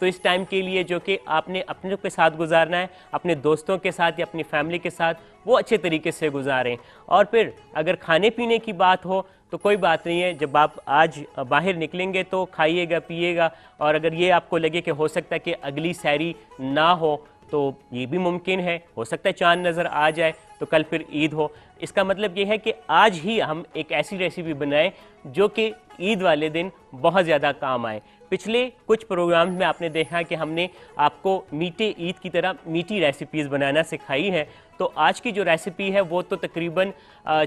تو اس ٹائم کے لیے جو کہ آپ نے اپنے کے ساتھ گزارنا ہے، اپنے دوستوں کے ساتھ یا اپنی فیملی کے ساتھ، وہ اچھے طریقے سے گزاریں. اور پھر اگر کھانے پینے کی بات ہو تو کوئی بات نہیں ہے، جب آپ آج باہر نکلیں گے تو کھائیے گا پیے گا، اور اگر یہ آپ کو لگے کہ ہو سکتا ہے کہ اگلی سحری نہ ہو تو یہ بھی ممکن ہے، ہو سکتا ہے چاند نظر آ جائے تو کل پھر عید ہو. اس کا مطلب یہ ہے کہ آج ہی ہم ایک ایسی ریسیپی بنائیں جو کہ عید والے دن بہت زیادہ کام آئے. پچھلے کچھ پروگرامز میں آپ نے دیکھا کہ ہم نے آپ کو میٹھے عید کی طرح میٹھی ریسیپیز بنانا سکھائی ہے، تو آج کی جو ریسیپی ہے وہ تو تقریباً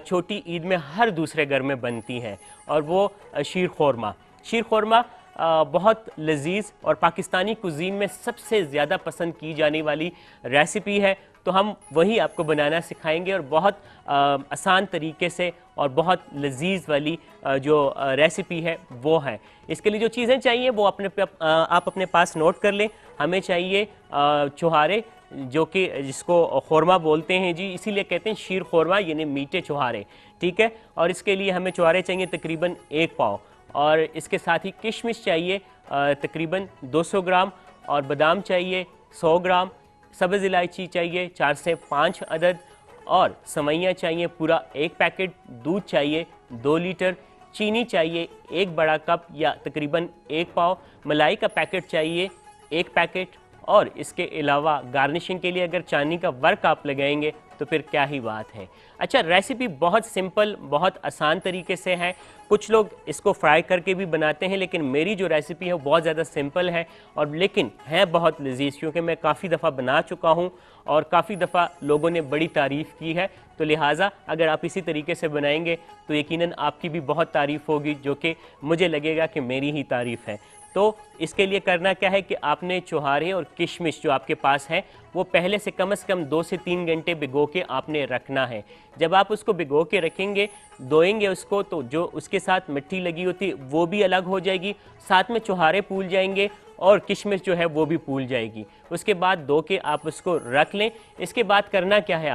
چھوٹی عید میں ہر دوسرے گھر میں بنتی ہے، اور وہ شیر خورما. شیر خورما بہت لذیذ اور پاکستانی کوزین میں سب سے زیادہ پسند کی جانے والی ریسیپی ہے، تو ہم وہی آپ کو بنانا سکھائیں گے، اور بہت آسان طریقے سے اور بہت لذیذ والی جو ریسیپی ہے وہ ہے. اس کے لیے جو چیزیں چاہیے وہ آپ اپنے پاس نوٹ کر لیں. ہمیں چاہیے چوہارے، جو کہ جس کو خورما بولتے ہیں جی، اسی لیے کہتے ہیں شیر خورما، یعنی میٹھے چوہارے، ٹھیک ہے. اور اس کے لیے ہمیں چوہارے چاہیے تقریباً 1 پاؤ، اور اس کے ساتھ ہی کشمش چاہیے تقریباً 200 گرام، اور بادام چاہیے 100 گرام، سبز الائچی چاہیے 4 سے 5 عدد، اور سوئیاں چاہیے پورا 1 پیکٹ، دودھ چاہیے 2 لیٹر، چینی چاہیے 1 بڑا کپ یا تقریباً 1 پاؤ، ملائی کا پیکٹ چاہیے 1 پیکٹ، اور اس کے علاوہ گارنشنگ کے لیے اگر چاندنی کا ورک آپ لگائیں گے تو پھر کیا ہی بات ہے. اچھا، ریسیپی بہت سمپل، بہت آسان طریقے سے ہے. کچھ لوگ اس کو فرائی کر کے بھی بناتے ہیں، لیکن میری جو ریسیپی ہے وہ بہت زیادہ سمپل ہے، اور لیکن ہے بہت لذیذ، کیونکہ میں کافی دفعہ بنا چکا ہوں اور کافی دفعہ لوگوں نے بڑی تعریف کی ہے. تو لہٰذا اگر آپ اسی طریقے سے بنائیں گے تو یقیناً آپ کی بھی بہت تعریف ہوگی، جو کہ مجھے لگے گا کہ میری ہی تعریف ہے. تو اس کے لیے کرنا کیا ہے کہ آپ نے چوہارے اور کشمش جو آپ کے پاس ہے وہ پہلے سے کم 2 سے 3 گھنٹے بھگو کے آپ نے رکھنا ہے. جب آپ اس کو بھگو کے رکھیں گے، دھوئیں گے اس کو، تو جو اس کے ساتھ مٹی لگی ہوتی وہ بھی الگ ہو جائے گی، ساتھ میں چوہارے پھول جائیں گے اور کشمش جو ہے وہ بھی پھول جائے گی. اس کے بعد دھو کے آپ اس کو رکھ لیں. اس کے بعد کرنا کیا ہے،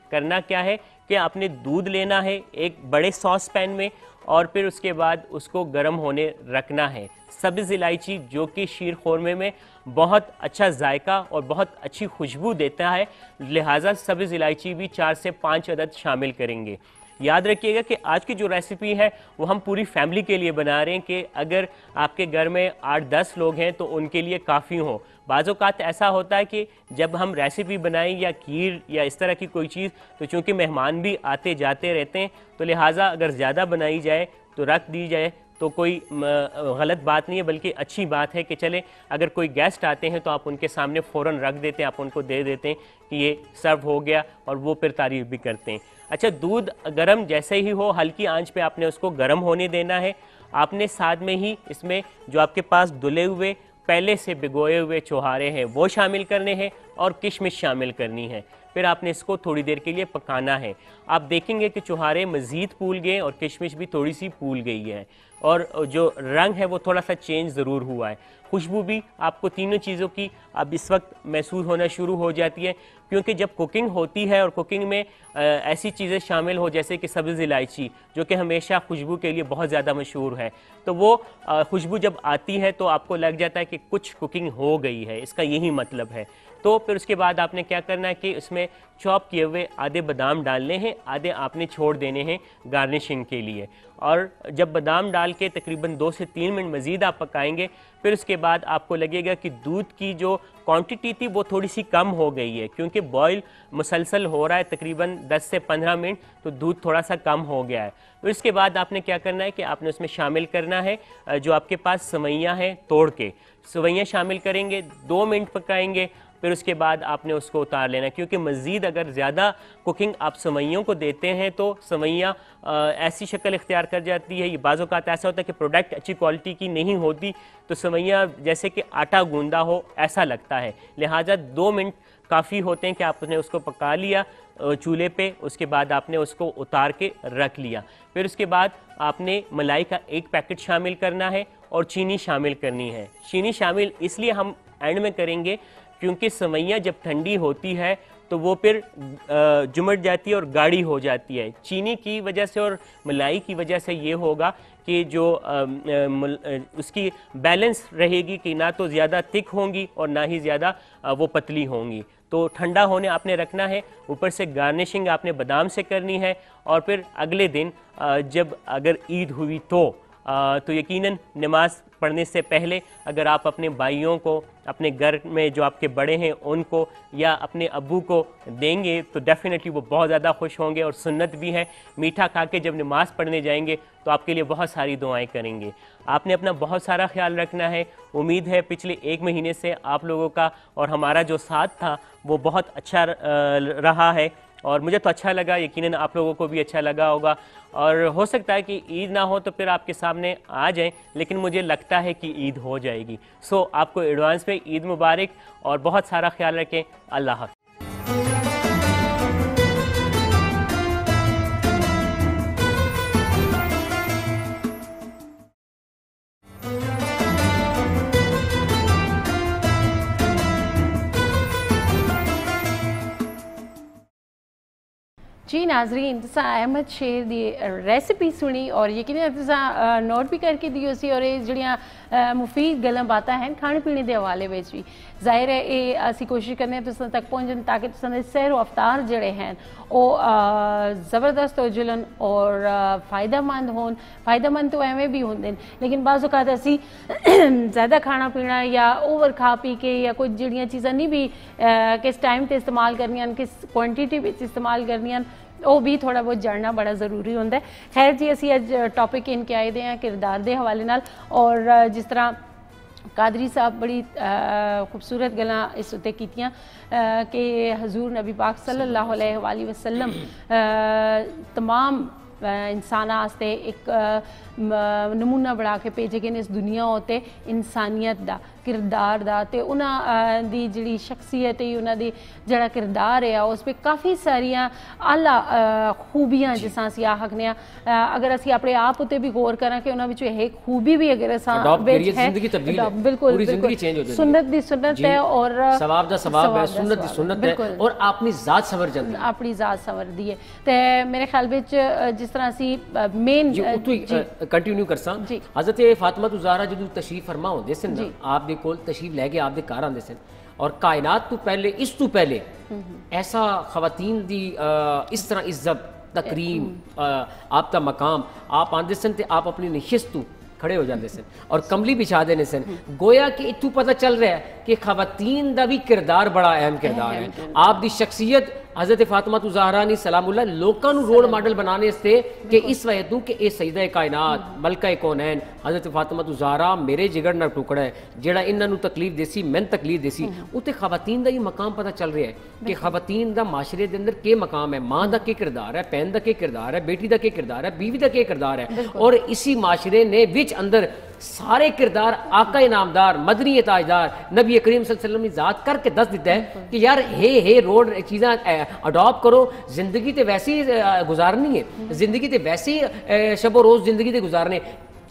کرنا کیا ہے کہ آپ نے دودھ لینا ہے ایک بڑے ساس پین میں، اور پھر اس کے بعد اس کو گرم ہونے رکھنا ہے. سبز الائچی جو کہ شیر خورمے میں بہت اچھا ذائقہ اور بہت اچھی خوشبو دیتا ہے، لہٰذا سبز الائچی بھی 4 سے 5 عدد شامل کریں گے. یاد رکھیے گا کہ آج کی جو ریسیپی ہے وہ ہم پوری فیملی کے لیے بنا رہے ہیں، کہ اگر آپ کے گھر میں 8-10 لوگ ہیں تو ان کے لیے کافی ہوں. بعض اوقات ایسا ہوتا ہے کہ جب ہم ریسیپی بنائیں یا کھیر یا اس طرح کی کوئی چیز، تو چونکہ مہمان بھی آتے جاتے رہتے ہیں، تو لہٰذا اگر زیادہ بنائی جائے تو رکھ دی جائے تو کوئی غلط بات نہیں ہے، بلکہ اچھی بات ہے کہ چلے اگر کوئی گیسٹ آتے ہیں تو آپ ان کے سامنے فوراً رکھ دیتے ہیں، آپ ان کو دے دیتے ہیں کہ یہ سرو ہو گیا، اور وہ پھر تعریف بھی کرتے ہیں. اچھا، دودھ گرم جیسے ہی ہو، ہلکی آنچ پہ آپ نے اس کو گرم ہونے دینا ہے. آپ نے ساتھ میں ہی اس میں جو آپ کے پاس دھلے ہوئے پہلے سے بھگوئے ہوئے چوہارے ہیں وہ شامل کرنے ہیں، اور کشمش شامل کرنی ہے. پھر آپ نے اس کو تھوڑی دیر کے لیے پکانا ہے. آپ دیکھیں گے کہ چوہارے مزید پھول گئے اور کشمش بھی تھوڑی سی پھول گئی ہے، اور جو رنگ ہے وہ تھوڑا سا چینج ضرور ہوا ہے. خوشبو بھی آپ کو تینوں چیزوں کی اب اس وقت محسوس ہونا شروع ہو جاتی ہے، کیونکہ جب کوکنگ ہوتی ہے اور کوکنگ میں ایسی چیزیں شامل ہو جیسے کہ سبز الائچی، جو کہ ہمیشہ خوشبو کے لیے بہت زیادہ مشہور ہے، تو وہ خوشبو جب آتی ہے تو آپ کو لگ جاتا ہے کہ کچھ کوکنگ ہو گئی ہے، اس کا یہی مطلب ہے. تو پھر اس کے بعد آپ نے کیا کرنا ہے کہ اس میں چاپ کیے ہوئے آدھے بادام ڈالنے ہیں، آدھے آپ نے چھوڑ دینے ہیں گارنشنگ کے لیے. اور جب بادام ڈال کے تقریباً 2 سے 3 منٹ مزید آپ پکائیں گے، پھر اس کے بعد آپ کو لگے گا کہ دودھ کی جو کوانٹٹی تھی وہ تھوڑی سی کم ہو گئی ہے، کیونکہ بوائل مسلسل ہو رہا ہے تقریباً 10 سے 15 منٹ، تو دودھ تھوڑا سا کم ہو گیا ہے. پھر اس کے بعد آپ نے کیا کرنا ہے کہ آپ نے اس میں شامل کرنا ہے جو آپ کے پاس سوئیاں ہیں توڑ کے، سوئیاں شامل کریں گے، 2 منٹ پکائیں گے. پھر اس کے بعد آپ نے اس کو اتار لینا، کیونکہ مزید اگر زیادہ کوکنگ آپ سوئیوں کو دیتے ہیں تو سوئیاں ایسی شکل اختیار کر جاتی ہے. یہ بعض اوقات ایسا ہوتا ہے کہ پروڈکٹ اچھی کوالٹی کی نہیں ہوتی، تو سوئیاں جیسے کہ آٹا گوندا ہو ایسا لگتا ہے. لہٰذا 2 منٹ کافی ہوتے ہیں کہ آپ نے اس کو پکا لیا چولہے پہ. اس کے بعد آپ نے اس کو اتار کے رکھ لیا. پھر اس کے بعد آپ نے ملائی کا 1 پیکٹ شامل کرنا ہے اور چینی شامل کرنی ہے. چینی شامل اس لیے ہم اینڈ میں کریں گے کیونکہ سوئیاں جب ٹھنڈی ہوتی ہے تو وہ پھر جمٹ جاتی ہے اور گاڑھی ہو جاتی ہے. چینی کی وجہ سے اور ملائی کی وجہ سے یہ ہوگا کہ جو اس کی بیلنس رہے گی کہ نہ تو زیادہ تھک ہوں گی اور نہ ہی زیادہ وہ پتلی ہوں گی. تو ٹھنڈا ہونے آپ نے رکھنا ہے. اوپر سے گارنشنگ آپ نے بادام سے کرنی ہے. اور پھر اگلے دن جب اگر عید ہوئی تو یقیناً نماز پڑھنے سے پہلے اگر آپ اپنے بھائیوں کو, اپنے گھر میں جو آپ کے بڑے ہیں ان کو, یا اپنے ابو کو دیں گے تو ڈیفینیٹلی وہ بہت زیادہ خوش ہوں گے. اور سنت بھی ہے, میٹھا کھا کے جب نماز پڑھنے جائیں گے تو آپ کے لیے بہت ساری دعائیں کریں گے. آپ نے اپنا بہت سارا خیال رکھنا ہے. امید ہے پچھلے 1 مہینے سے آپ لوگوں کا اور ہمارا جو ساتھ تھا وہ بہت اچھا رہا ہے, اور مجھے تو اچھا لگا, یقیناً آپ لوگوں کو بھی اچھا لگا ہوگا. اور ہو سکتا ہے کہ عید نہ ہو تو پھر آپ کے سامنے آ جائیں, لیکن مجھے لگتا ہے کہ عید ہو جائے گی. سو آپ کو ایڈوانس میں عید مبارک, اور بہت سارا خیال رکھیں. اللہ حافظ. جی ناظرین, تساں احمد شیر دی ریسپی سنی اور یقیناً تساں نوٹ بھی کر کے دی اسی, اور یہ جڑیاں مفید گلاں باتاں ہیں کھانے پینے دے حوالے وچ بھی ظاہر ہے یہ اسی کوشش کرنے ہیں تساں تک پہنچن تاکہ تساں دے سیر و افطار جڑے ہیں وہ زبردست ہو جلن اور فائدہ مند ہون. فائدہ مند تو ایویں بھی ہوندے لیکن بعض اوقات اسی زیادہ کھانا پینا یا اوور کھا پی کے یا کچھ جڑیاں چیزاں نہیں بھی کس ٹائم تے استعمال کرنیاں, کس کوانٹیٹی وچ استعمال کرنیاں, وہ بھی تھوڑا بہت جاننا بڑا ضروری ہوتا ہے. خیر جی, اسی اج ٹاپک ان کے آئے دے ہیں کردار دے حوالے نال, اور جس طرح قادری صاحب بڑی خوبصورت گلاں اس اتنے کیتیاں کہ حضور نبی پاک صلی اللہ علیہ وآلہ وسلم تمام انسان آستے ایک نمونہ بڑھا کے بھیجے گئے اس دنیا ہوتے انسانیت دا, کردار دا, تے انہاں دی جڑی شخصیت ہے, انہاں دی جڑا کردار ہے اس پہ کافی ساریاں اعلیٰ خوبیاں جساں اسی آکھنے ہیں. اگر اسی اپنے آپ تے بھی غور کریں کہ انہاں وچوں ایک خوبی بھی اگر اساں وچ ہے, بالکل سنت دی سنت ہے اور ثواب دا ثواب ہے, سنت دی سنت ہے, اور اپنی ذات سنور جاندی ہے, اپنی ذات سنور دی ہے. تے میرے خیال وچ جس طرح اسی مین کنٹینیو کرساں, حضرت فاطمہ زہرا جدوں تشریف فرما ہوندے سن نا, آپ دے کول تشریف لے کے آپ دے گھر آندے سن, اور کائنات تو پہلے اس تو پہلے ایسا خواتین دی اس طرح عزت تکریم آپ کا مقام, آپ آندے سن تے آپ اپنی نشست تو کھڑے ہو جاندے سن اور کملی بچھا دینے سن. گویا کہ اتو پتہ چل رہا ہے کہ خواتین دا بھی کردار بڑا اہم کردار ہے. آپ دی شخصیت حضرت فاطمہ زہرا نے سلام اللہ لوکاں نو رول ماڈل بنانے سے کہ اس وجہ تو کہ اے سیدہ کائنات ملکہ کونین حضرت فاطمہ زہرا میرے جگر نہ ٹکڑا ہے جیڑا انہاں نو تکلیف دیسی, میں تکلیف دیسی. اوتے خواتین دا ہی مقام پتہ چل رہا ہے کہ خواتین دا معاشرے دے اندر کے مقام ہے, ماں دا کے کردار ہے, بہن دا کے کردار ہے, بیٹی دا کے کردار ہے, بیوی دا کے کردار ہے. اور اسی معاشرے نے وچ اندر سارے کردار آقا انعامدار مدنی تاجدار نبی کریم صلی اللہ علیہ وسلم نے ذات کر کے دس دیتا ہے کہ یار ہے روڈ چیزاں اڈاپٹ کرو. زندگی تے ویسی گزارنی ہے, زندگی تے ویسی شب و روز زندگی تے گزارنے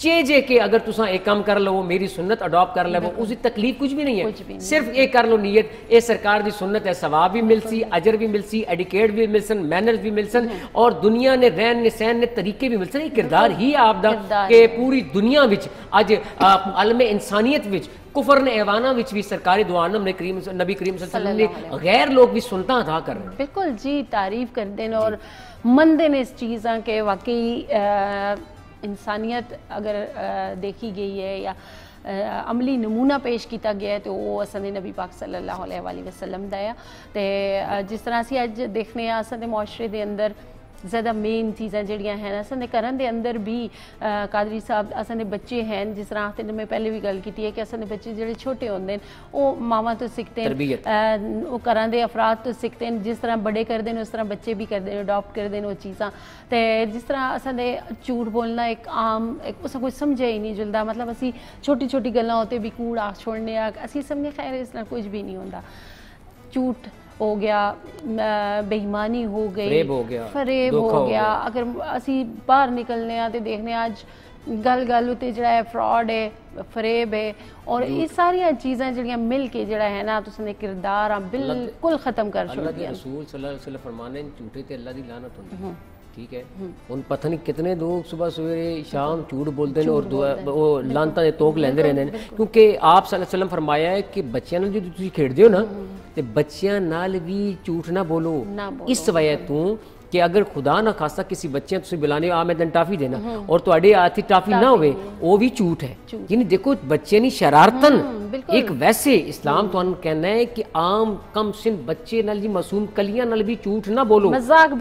جے کہ اگر تساں ایک کام کر لو میری سنت اڈاپٹ کر لو, اسی تکلیف کچھ بھی نہیں ہے, صرف ایک کر لو نیت اے سرکار دی سنت ہے, ثواب بھی مل سی, اجر بھی مل سی, ایڈیکیٹ بھی مل سن, مینرز بھی مل سن, اور دنیا نے رہن نے سہن نے طریقے بھی مل سن. یہ کردار ہی آپ دا کہ پوری دنیا وچ اج عالم انسانیت وچ کفر نے ایوانہ وچ بھی سرکار دو عالم نے نبی کریم صلی اللہ علیہ وسلم نے غیر لوگ بھی سنتا ادا کر رہے ہیں. بالکل جی, تعریف کر دیں اور مندے نے اس چیزاں کے واقعی انسانیت اگر دیکھی گئی ہے یا عملی نمونہ پیش کیتا گیا ہے تو وہ اساں دے نبی پاک صلی اللہ علیہ وآلہ وسلم دا ہے. تے جس طرح سے اج دیکھنے اساں دے معاشرے دے اندر زیادہ مین چیزاں جڑیاں ہیں اساں دے کرن دے اندر بھی قادری صاحب اساں دے بچے ہیں جس طرح تے میں پہلے بھی گل کیتی ہے کہ اساں دے بچے جڑے چھوٹے ہوندے او ماواں تو سیکھتے ہیں, او گھراں دے افراد تو سیکھتے ہیں, جس طرح بڑے کردے ہیں اس طرح بچے بھی کردے ہیں, اڈاپٹ کردے ہیں وہ چیزاں. تے جس طرح اساں دے جھوٹ بولنا ایک عام اساں کوئی سمجھے ہی نہیں جلدا, مطلب اسی چھوٹی چھوٹی گلاں ہوتے بھی کوڑ آ چھوڑنے اسی سمجھے خیر اس نال کچھ بھی نہیں ہوندا. جھوٹ ہو گیا, بے ایمانی ہو گئی, فریب ہو گیا, اگر اسی باہر نکلنے تے دیکھنے آج گل گل ہوتے جڑا ہے فراڈ ہے, فریب ہے, اور یہ ساری چیزاں جڑیاں مل کے جڑا ہے نا تساں دے کردار بالکل ختم کر چھوڑ دیا. اللہ دے رسول صلی اللہ علیہ وسلم فرمانے جھوٹے تے اللہ دی لعنت ہوندی ہے. ٹھیک ہے ان پتہ نہیں کتنے لوگ صبح سویرے شام جھوٹ بولتے ہیں اور وہ لانتا توک لیندے رہندے ہیں کیونکہ آپ صلی اللہ علیہ وسلم فرمایا ہے کہ بچیاں نال جو تسی کھیڈدے ہو نا تے بچیاں نال بھی جھوٹ نہ بولو اس وجہ تو کہ اگر خدا نہ خاصا کسی بچے تسی بلانے آ میں دن ٹافی دینا اور تواڈے ہاتھ ٹافی نہ ہوئے وہ بھی جھوٹ ہے یعنی دیکھو بچے نہیں شرارتن ایک ویسے اسلام تانوں کہنا ہے کہ عام کم سن بچے نال جی معصوم کلیاں نال بھی جھوٹ نہ بولو مذاق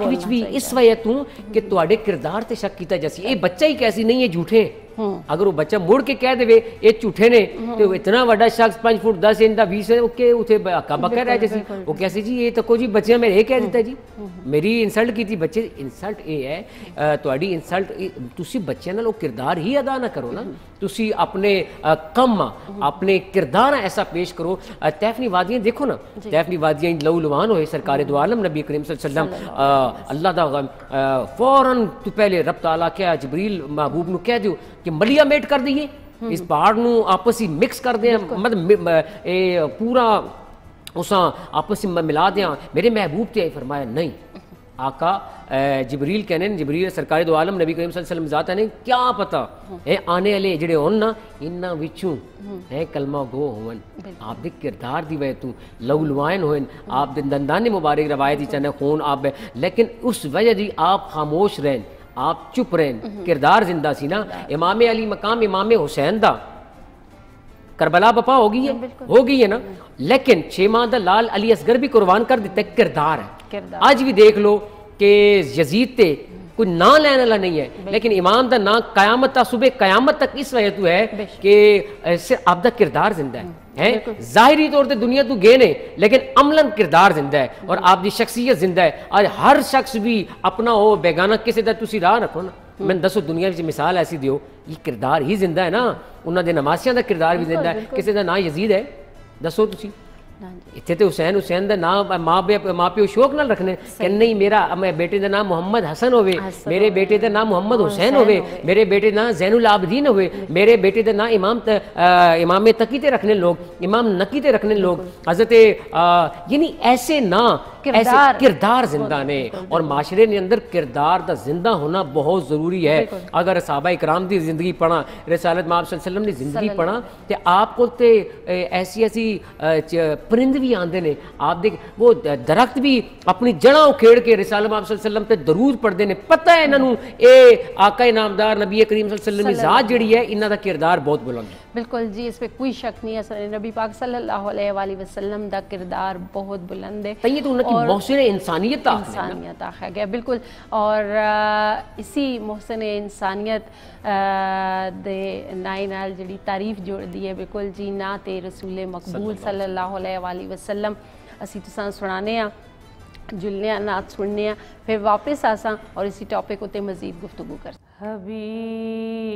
وچ بھی اس وجہ تو کہ تواڈے کردار تے شک کیتا جاسی اے بچہ ہی کیسی نہیں ہے جھوٹے اگر وہ بچہ مڑ کے کہہ دے یہ جھوٹے نے تو اتنا بڑا شخص 5 فٹ 10 انچ دا 20 ہے اوکے اوتھے ہکا بکا رہ جاسی وہ کیسے جی یہ تکو جی بچے میں یہ کہہ دیتا جی میری انسلٹ کی تھی بچے انسلٹ یہ ہے تواڈی انسلٹ تسی بچیاں نال او کردار ہی ادا نہ کرو نا تسی اپنے کم اپنے کردار ایسا پیش کرو طیفنی وادیاں دیکھو نا طیفنی وادیاں لو لوان ہوئے سرکار دو عالم نبی کریم صلی اللہ علیہ وسلم اللہ دا فوراً تو پہلے رب تعالیٰ کیا جبریل محبوب نو کہہ دیو کہ ملیا میٹ کر دیئے اس پہاڑ نو آپس ہی مکس کر دیں مطلب پورا اساں آپس میں ملا دیاں میرے محبوب تے فرمایا نہیں آقا جبریل کہنے جبریل سرکار دو عالم نبی کریم صلی اللہ علیہ وسلم ذات ہے کیا پتہ آنے والے جڑے ہون نا انہاں وچوں کلمہ گو ہون آپ دے کردار دی وجہ تو لو لوائن ہوئن آپ دے دندان مبارک روایت دی چاہنے خون آپ لیکن اس وجہ دی آپ خاموش رہن آپ چپ رہن کردار زندہ سی نا امام علی مقام امام حسین دا کربلا بپا ہو گئی ہے نا لیکن 6 ماہ دا لال علی اصغر بھی قربان کر دیتا ہے کردار ہے آج بھی دیکھ لو کہ یزید تے کوئی نا لینے والا نہیں ہے لیکن امام دا نا قیامت تا صبح قیامت تک اس وجہ تو ہے کہ آپ دا کردار زندہ ہے ظاہری طور تے دنیا تو گئے نے لیکن عملاً کردار زندہ ہے اور آپ دی شخصیت زندہ ہے آج ہر شخص بھی اپنا ہو بیگانہ کسی دا تسی راہ رکھو نا میں دسو دنیا وچ مثال ایسی دیو یہ کردار ہی زندہ ہے نا انہاں دے نمازیاں دا کردار بھی زندہ ہے کسی دا نا یزید ہے دسو تسی اتنے تو حسین دا نام ماں پیو شوق نال رکھنے کہ نہیں میرا بیٹے دا نام محمد حسن ہوئے میرے بیٹے دا نام محمد حسین ہوئے میرے بیٹے دا نام زین العابدین ہوئے میرے بیٹے دا نام امام تقی تے رکھنے لوگ امام نقی تے رکھنے لوگ حضرت یعنی ایسے نا ایسے کردار زندہ نے اور معاشرے نے اندر کردار دا زندہ ہونا بہت ضروری ہے اگر صحابہ اکرام دی زندگی پڑھا رسالت مآب صلی اللہ علیہ وسلم نے زندگی پڑھا تے آپ کو تے ایسی ایسی پرند بھی آندے نے آپ دیکھ وہ درخت بھی اپنی جڑاں کھیڑ کے رسالت مآب صلی اللہ علیہ وسلم تے درود پڑھتے ہیں پتہ ہے انہوں اے آقا نامدار نبی کریم صلی اللہ علیہ وسلم کی ذات جڑی ہے انہاں دا کردار بہت بلند ہے بالکل جی اس پہ کوئی شک نہیں ہے نبی پاک صلی اللہ علیہ وآلہ وسلم دا کردار بہت بلند ہے یہ تو انہوں کی محسن انسانیت آخر گیا بالکل اور اسی محسن انسانیت دے نائے نال جڑی تعریف جوڑ دی ہے بالکل جی نعت رسول مقبول صلی اللہ علیہ وآلہ وسلم اسی تساں سنانے ہیں جلنے ہیں نعت سننے ہیں پھر واپس آساں اور اسی ٹاپک ہوتے مزید گفتگو کر حبیب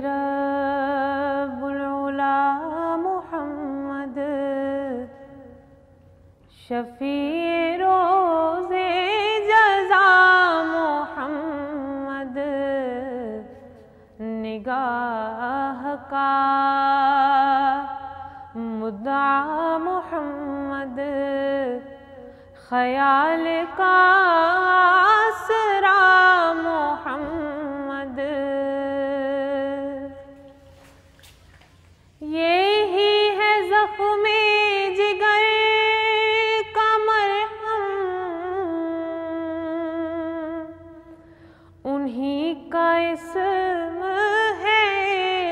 رب العلا محمد شفیع روز جزا محمد نگاہ کا مدعا محمد خیال کا آسرا محمد یہی ہے زخم جگر کا مرہم انہی کا اسم ہے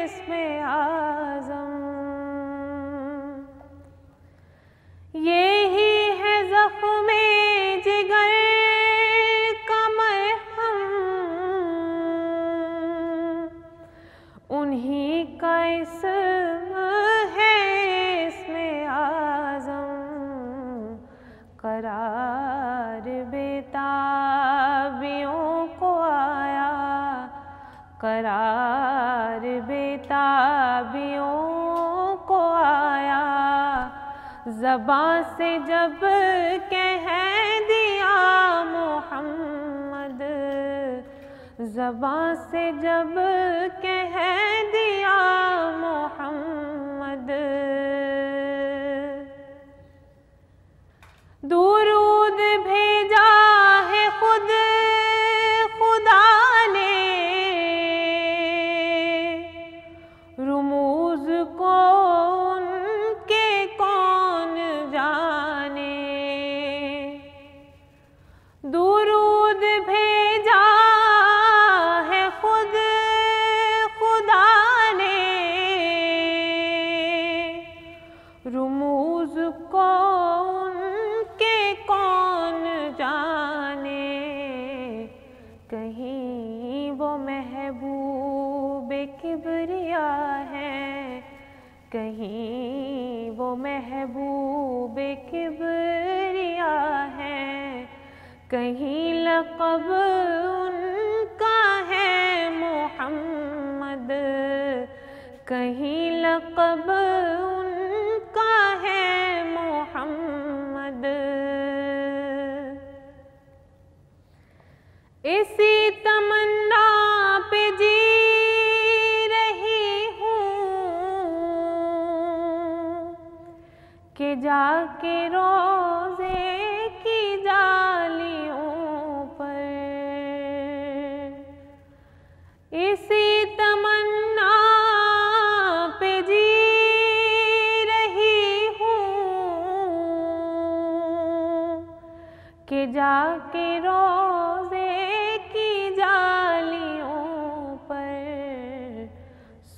اسم اعظم یہی ہے زخم جگر کا مرہم انہی کا اسم ہے اسم اعظم قرار بیتابیوں کو آیا قرار بیتابیوں کو آیا زباں سے جب کہہ دیا محمد زباں سے جب کہہ دیا محمد درود بھیجا ہے رموز کون کے کون جانے، کہیں وہ محبوب کبریا ہے، کہیں وہ محبوب کبریا ہے، کہیں لقب ان کا ہے محمد، کہیں لقب ان کا ہے محمد۔ اسی تمنا پہ جی رہی ہوں کہ جا کے روزے کی جالیوں پر، اسی تمنا پہ جی رہی ہوں کہ جا کے روزے کی جالیوں پر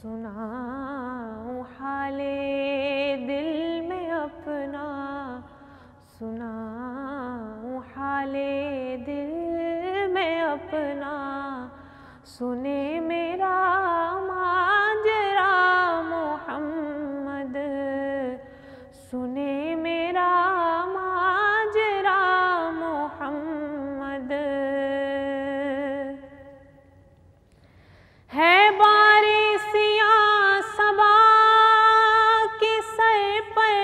سناؤں حال دل میں اپنا، سناؤں حال دل میں اپنا، سنے میرا ماجرا محمد، سنے میرا ماجرا محمد۔ ہے بارشیاں صبا کے سر پر،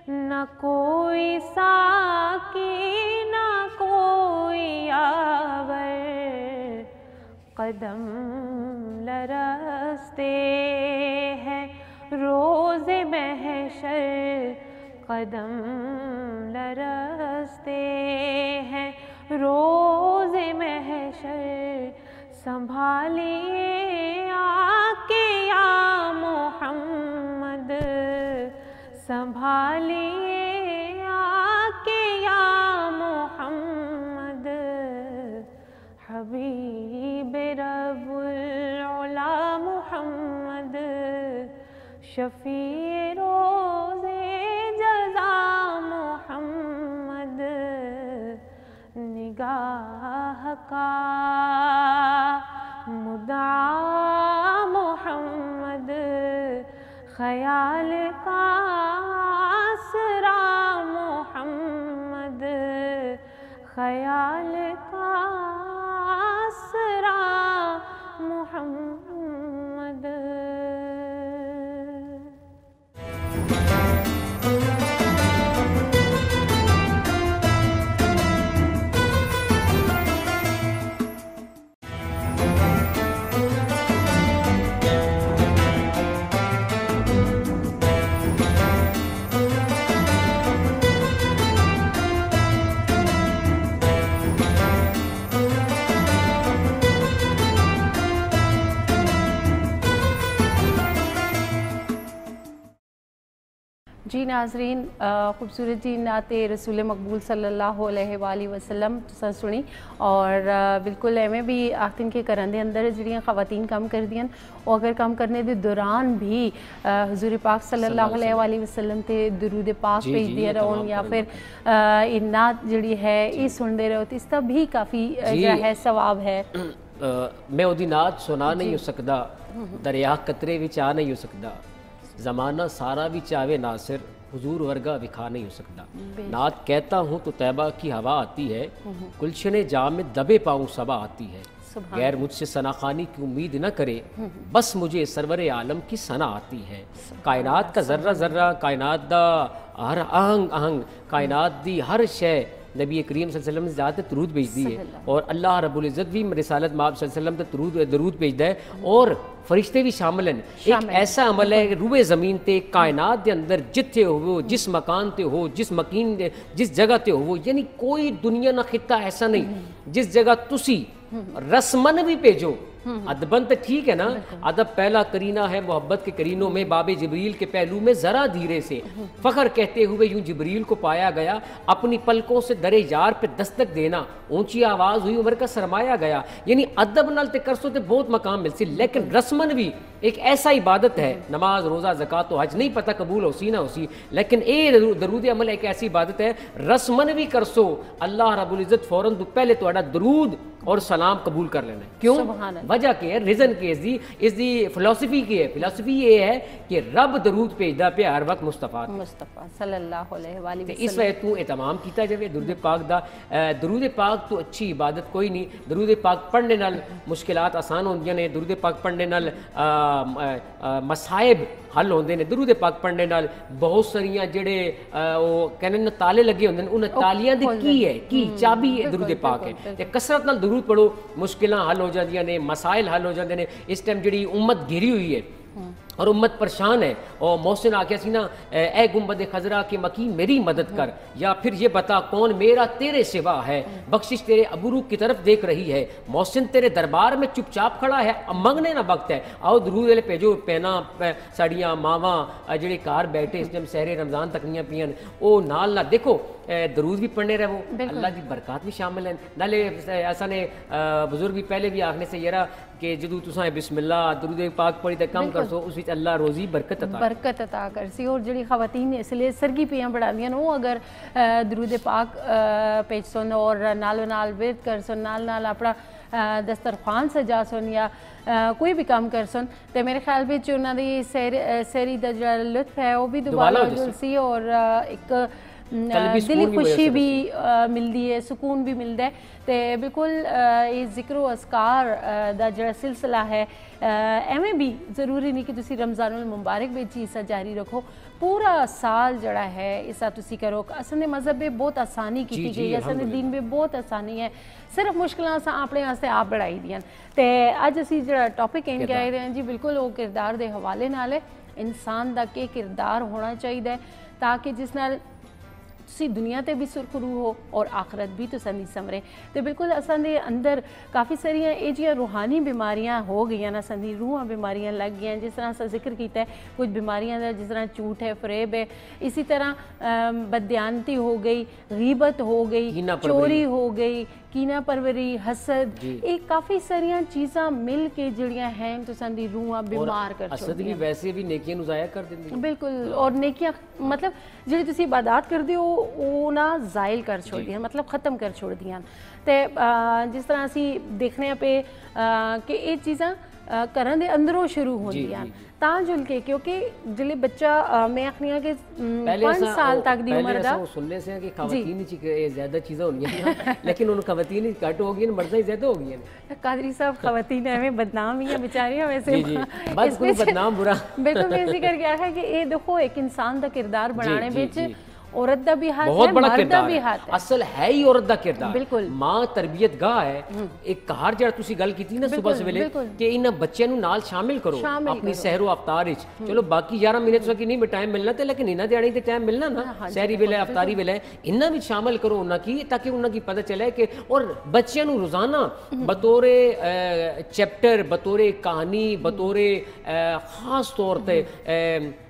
نہ کوئی ساکی نہ کوئی آور، قدم لرزتے ہیں روز محشر، قدم لرزتے ہیں روز محشر، سنبھالیے آکے یا محمد، سنبھالیے آکے یا محمد۔ حبیب رب العلا محمد، شفیع روز جزا محمد، نگاہ کا مدعا محمد، خیال کا آسرا محمد، خیال کا آسرا محمد۔ جی ناظرین، خوبصورت جی نعت رسول مقبول صلی اللہ علیہ وآلہ وسلم تساں سنی، اور بالکل ایویں بھی آخدن کے کرن دے اندر جڑیاں خواتین کام کر دیاں، اور اگر کام کرنے دے دوران بھی حضور پاک صلی اللہ علیہ وآلہ وسلم تے درود پاک بھیج دیا رہون، یا پھر نعت جڑی ہے یہ سن دے رہو، اس کا بھی کافی جو ہے ثواب ہے۔ میں وہ دی نعت سنا نہیں ہو سکدا، دریا قطرے وچ آ نہیں ہو سکدا، زمانہ سارا بھی چاہے ناصر حضور ورگا دکھا نہیں ہو سکتا۔ نعت کہتا ہوں تو طیبہ کی ہوا آتی ہے، گلشن جام میں دبے پاؤں صبا آتی ہے، غیر مجھ سے ثنا خوانی کی امید نہ کرے، بس مجھے سرور عالم کی ثنا آتی ہے۔ کائنات کا ذرہ ذرہ، کائنات دا ہر آہنگ آہنگ، کائنات دی ہر شے نبی کریم صلی اللہ علیہ وسلم نے ذات درود بھیج دی ہے، اور اللہ رب العزت بھی رسالت مآب صلی اللہ علیہ وسلم تے درود بھیجدا ہے، اور فرشتے بھی شامل ہیں۔ ایک ایسا عمل ہے کہ روئے زمین تے کائنات دے اندر جتھے ہو، جس مکان تے ہو، جس جگہ تے ہو، یعنی کوئی دنیا نہ خطہ ایسا نہیں جس جگہ تسی رسمن بھی بھیجو ادبن تو ٹھیک ہے نا, ادب پہلا کرینہ ہے محبت کے کرینوں میں, باب جبریل کے پہلو میں ذرا دھیرے سے فخر کہتے ہوئے یوں جبریل کو پایا گیا, اپنی پلکوں سے در یار پہ دستک دینا, اونچی آواز ہوئی عمر کا سرمایا گیا. یعنی ادب نال تے کرسو تے بہت مقام مل سی, لیکن رسمن بھی ایک ایسا عبادت ہے, نماز روزہ زکات تو حج نہیں پتہ قبول ہو سی نہ ہو سی, لیکن اے درود عمل ایک ایسی عبادت ہے رسمن بھی کرسو اللہ رب العزت فوراً تو پہلے تہاڈا درود اور سلام قبول کر لینا ہے. کیوں؟ وجہ کیا ہے, ریزن کی اس دی فلسفی کی ہے. فلسفی یہ ہے کہ رب درود بھیجدا پہ ہر وقت مصطفیٰ صلی اللہ علیہ وآلہ وسلم, اس وجہ تو اہتمام کیتا جائے درود پاک دا. درود پاک تو اچھی عبادت کوئی نہیں. درود پاک پڑھنے نال مشکلات آسان ہوندیاں نے, درود پاک پڑھنے نال مصائب حل ہوندے نے, درود پاک پڑھنے نال بہت ساریاں جڑے او کہنے تالے لگے ہوندے نے, ان تالیاں دی کی ہے, کی چابی درود پاک ہے. تے کثرت نال درود پڑھو, مشکلاں حل ہو جاندیاں نے, مسائل حل ہو جاندے نے. اس ٹائم جڑی امت گھری ہوئی ہے اور امت پریشان ہے, اور محسن آکھیا سی نا اے گنبد خضرا کے مکین میری مدد کر, یا پھر یہ بتا کون میرا تیرے سوا ہے, بخشش تیرے ابرو کی طرف دیکھ رہی ہے, محسن تیرے دربار میں چپ چاپ کھڑا ہے, منگنے نہ وقت ہے, آؤ درود والے بھیجو. پینا ساڑیاں ماواں جڑے کار بیٹھے اس ٹائم سحر رمضان تکنیاں پیان, او نال نہ دیکھو درود بھی پڑھنے رہو, اللہ کی برکات بھی شامل ہیں. نالے ایسا نے بزرگ بھی پہلے بھی آخنے سے یہ رہا کہ جدو تساں بسم اللہ درود پاک پڑھی تے کم کرسو, اس وچ اللہ روزی برکت عطا کرسی. اور جڑی خواتین اس لیے سرگی پیاں بڑھاندیاں نے, وہ اگر درود پاک پیج سن اور نالو نال ورد کر سن, نال نال اپنا دسترخوان سجا سن یا کوئی بھی کام کر سن, تے میرے خیال وچ انہاں دی سحری دا جڑا لطف ہے وہ بھی دوبارہ ہو جلسی, اور ایک دلی خوشی بھی ملتی ہے, سکون بھی ملتا ہے. تے بالکل یہ ذکر و اذکار دا جڑا سلسلہ ہے ایویں بھی ضروری نہیں کہ تسی رمضان المبارک وچ ہی اسا جاری رکھو, پورا سال جڑا ہے اسا تسی کرو. اصل مذہب میں بہت آسانی کی گئی ہے, اصل دین میں بہت آسانی ہے, صرف مشکلاں اساں اپنے واسطے آپ بڑھائی دیاں. تے اج اسی جڑا ٹاپک ان کے آئے رہے ہیں جی بالکل وہ کردار دے حوالے نال ہے, انسان دا کہ کردار ہونا چاہیے تاکہ جس نال تسی دنیا تے بھی سرخرو ہو اور آخرت بھی تو سنی سمرے. تے بالکل اساں دے اندر کافی ساریاں اے جیاں روحانی بیماریاں ہو گئی نا, سندی روحاں بیماریاں لگ گئی, جس طرح اساں ذکر کیتا ہے کچھ بیماریاں دا, جس طرح جھوٹ ہے, فریب ہے, اسی طرح بددیانتی ہو گئی, غیبت ہو گئی, چوری ہو گئی, کینہ پروری, حسد, ایک کافی ساریاں چیزاں مل کے جڑیاں ہیں تو سندی روحاں بیمار کر چھوڑ دیا. ویسے بھی نیکیاں نو ضائع کر دیں بالکل, اور نیکیاں مطلب جڑی تسی عبادات کر دیو وہ نہ زائل کر چھوڑ دیاں, مطلب ختم کر چھوڑ دیاں. تے جس طرح اسی دیکھنے پہ کہ یہ چیزاں کرن دے اندروں شروع ہوندیاں تاں جل کے, کیونکہ جلے بچہ میں آخنی ہاں کہ 5 سال تک دی عمر دا, پہلے سننے سے کہ خواتین ہی زیادہ چیزیں ہونی ہیں, لیکن ان خواتین ہی کٹ ہو گئی ہیں, مردیں زیادہ ہو گئی ہیں. قادری صاحب خواتین ہمیں بدنام ہی ہیں بیچاریاں ویسے, بس کوئی بدنام برا بالکل میں ذکر کیا ہے کہ یہ دیکھو ایک انسان دا کردار بنانے بچ عورت دا بھی ہاتھ بہت ہے, بڑا مرد دا کردار بھی ہے, ہاتھ ہے. اصل ہے ہی عورت دا کردار. بالکل ماں تربیت گاہ ہے. ایک کہار جڑا تسی گل کیتی نا صبح سویلے کہ انہاں بچیاں نو نال شامل کرو اپنی سحر و افطار وچ. چلو باقی 11 مہینے تساں کی نہیں ٹائم ملنا تے, لیکن انہاں دیاڑی تے ٹائم ملنا نا, سحری ویلے افطاری ویلے انہاں وچ شامل کرو انہاں کی, تاکہ انہاں کی پتہ چلے کہ, اور بچیاں نو روزانہ بطور چیپٹر, بطور کہانی, بطور خاص طور تے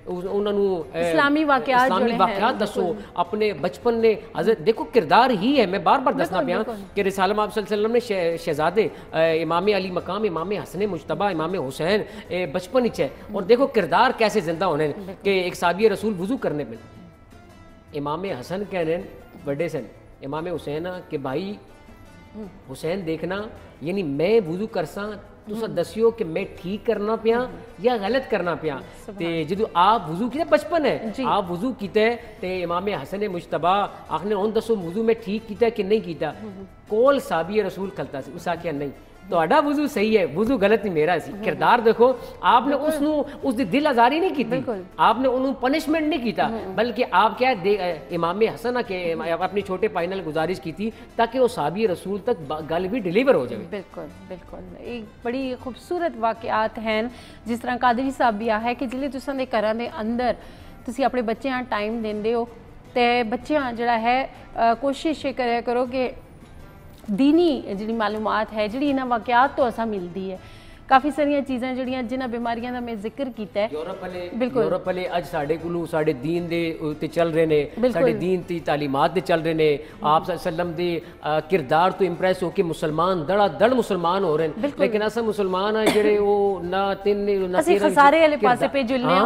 اسلامی واقعات دسو اپنے بچپن نے. حضرت دیکھو کردار ہی ہے, میں بار بار دسنا پیا کہ رسالہ آپ صلی اللہ علیہ وسلم نے شہزادے امام علی مقام, امام حسن مجتبیٰ, امام حسین بچپن ہی ہے, اور دیکھو کردار کیسے زندہ ہونے کہ ایک صحابی رسول وضو کرنے پہ امام حسن کہنے بڑے سن امام حسین کہ بھائی حسین دیکھنا, یعنی میں وضو کرساں تسا دسیو کہ میں ٹھیک کرنا پیا یا غلط کرنا پیا. تے جدو آپ وضو کیتے بچپن ہے, آپ وضو کیتے تے امام حسن مجتبیٰ آخنے اون دسو وضو میں ٹھیک کیتا کہ نہیں کیتا, کول صحابی رسول کھلتا سی, اس آخیا نہیں تہاڈا وضو صحیح ہے, وضو غلط نہیں میرا سی. کردار دیکھو, آپ نے اس دی دل آزاری نہیں کیتی, آپ نے انہوں پنشمنٹ نہیں کیتا, بلکہ آپ کیا امام حسن کے اپنی چھوٹے بھائی نال گزارش کی تھی تاکہ وہ صحابی رسول تک گل بھی ڈیلیور ہو جائے. بالکل بالکل, ایک بڑی خوبصورت واقعات ہیں جس طرح قادری صاحب بھی ہے کہ جلے تساں دے گھراں دے اندر تسی اپنے بچیاں ٹائم دیندے ہو تے بچیاں جڑا ہے کوشش کریا کرو کہ دینی جڑی معلومات ہے جڑی انہاں واقعات تو اساں ملتی ہے ਕਾਫੀ ਸਾਰੀਆਂ ਚੀਜ਼ਾਂ ਜਿਹੜੀਆਂ ਜਿਨ੍ਹਾਂ ਬਿਮਾਰੀਆਂ ਦਾ ਮੈਂ ਜ਼ਿਕਰ ਕੀਤਾ ਹੈ। ਯੂਰਪ ਵਾਲੇ ਅੱਜ ਸਾਡੇ ਕੋਲੋਂ ਸਾਡੇ ਦੀਨ ਦੇ ਉੱਤੇ ਚੱਲ ਰਹੇ ਨੇ, ਸਾਡੇ ਦੀਨ ਦੀ ਤਾਲੀਮਾਤ ਤੇ ਚੱਲ ਰਹੇ ਨੇ, ਆਪ ਸੱਲਮ ਦੇ ਕਿਰਦਾਰ ਤੋਂ ਇੰਪ੍ਰੈਸ ਹੋ ਕੇ ਮੁਸਲਮਾਨ ਦੜਾ ਦੜ ਮੁਸਲਮਾਨ ਹੋ ਰਹੇ ਨੇ, ਲੇਕਿਨ ਅਸਾਂ ਮੁਸਲਮਾਨ ਆ ਜਿਹੜੇ ਉਹ ਨਾ ਤਿੰਨ ਅਸੀਂ ਖਸਾਰੇ ਵਾਲੇ ਪਾਸੇ ਪੇ ਜੁਲਨੇ ਆ।